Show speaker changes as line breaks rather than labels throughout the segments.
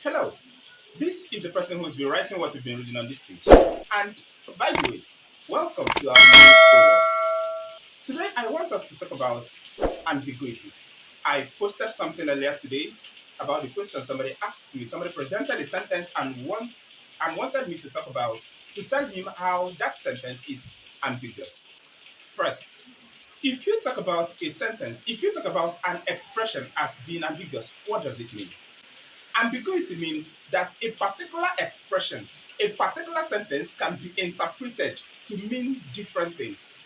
Hello, this is the person who's been writing what we've been reading on this page. And by the way, welcome to our new progress. Today, I want us to talk about ambiguity. I posted something earlier today about the question somebody asked me. Somebody presented a sentence and wanted me to tell him how that sentence is ambiguous. First, if you talk about a sentence, if you talk about an expression as being ambiguous, what does it mean? Ambiguity means that a particular expression, a particular sentence can be interpreted to mean different things.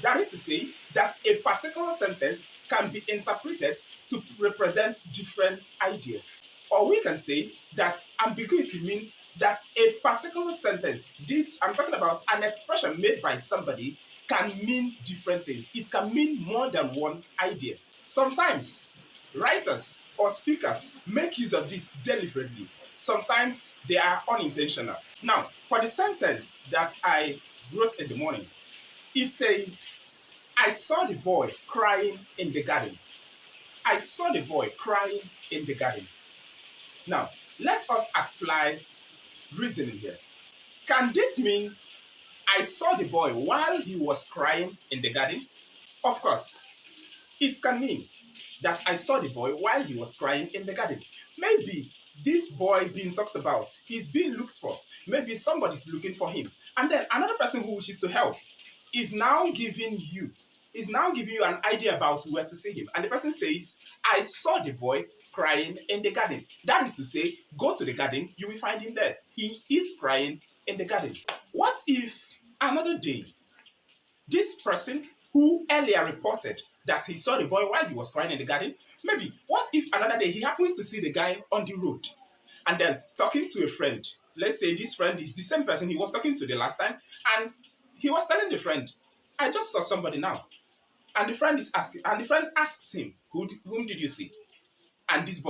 That is to say, that a particular sentence can be interpreted to represent different ideas. Or we can say that ambiguity means that a particular sentence, this I'm talking about an expression made by somebody, can mean different things. It can mean more than one idea. Sometimes writers or speakers make use of this deliberately. Sometimes they are unintentional. Now, for the sentence that I wrote in the morning, it says, I saw the boy crying in the garden. I saw the boy crying in the garden. Now, let us apply reasoning here. Can this mean I saw the boy while he was crying in the garden? Of course, it can mean that I saw the boy while he was crying in the garden. Maybe this boy being talked about, he's being looked for. Maybe somebody's looking for him. And then another person who wishes to help is now giving you an idea about where to see him. And the person says, I saw the boy crying in the garden. That is to say, go to the garden, you will find him there. He is crying in the garden. What if another day this person who earlier reported that he saw the boy while he was crying in the garden, maybe what if another day he happens to see the guy on the road and then talking to a friend? Let's say this friend is the same person he was talking to the last time, and he was telling the friend, I just saw somebody now. And the friend asks him, whom did you see? And this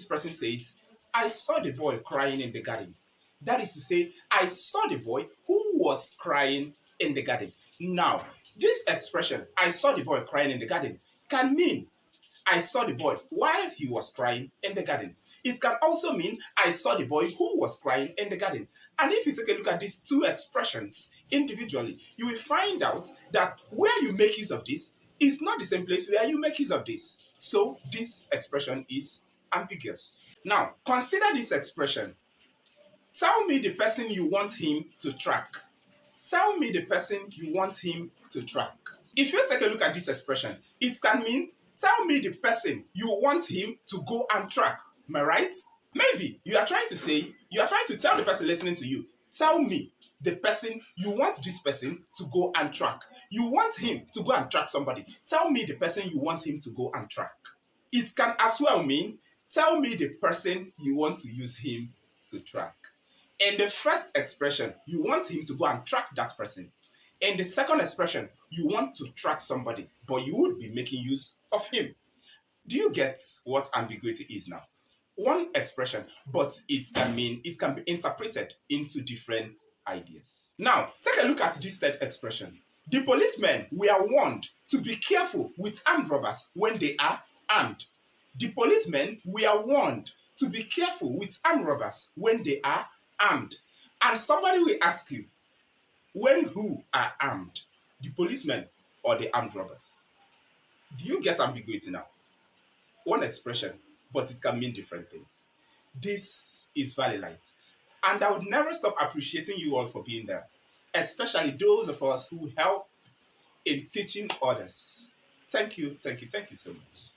person says, I saw the boy crying in the garden. That is to say, I saw the boy who was crying in the garden. Now, this expression, I saw the boy crying in the garden, can mean I saw the boy while he was crying in the garden. It can also mean I saw the boy who was crying in the garden. And if you take a look at these two expressions individually, you will find out that where you make use of this is not the same place where you make use of this. So this expression is ambiguous. Now, consider this expression. Tell me the person you want him to track. Tell me the person you want him to track. If you take a look at this expression, it can mean tell me the person you want him to go and track. Am I right? Maybe you are trying to tell the person listening to you, tell me the person you want this person to go and track. You want him to go and track somebody. Tell me the person you want him to go and track. It can as well mean tell me the person you want to use him to track. In the first expression, you want him to go and track that person. In the second expression, you want to track somebody, but you would be making use of him. Do you get what ambiguity is now? One expression, but it can be interpreted into different ideas. Now, take a look at this third expression. The policemen were warned to be careful with armed robbers when they are armed. The policemen were warned to be careful with armed robbers when they are armed. And somebody will ask you, when who are armed? The policemen or the armed robbers? Do you get ambiguity now? One expression, but it can mean different things. This is Valley Lights. And I would never stop appreciating you all for being there, especially those of us who help in teaching others. Thank you so much.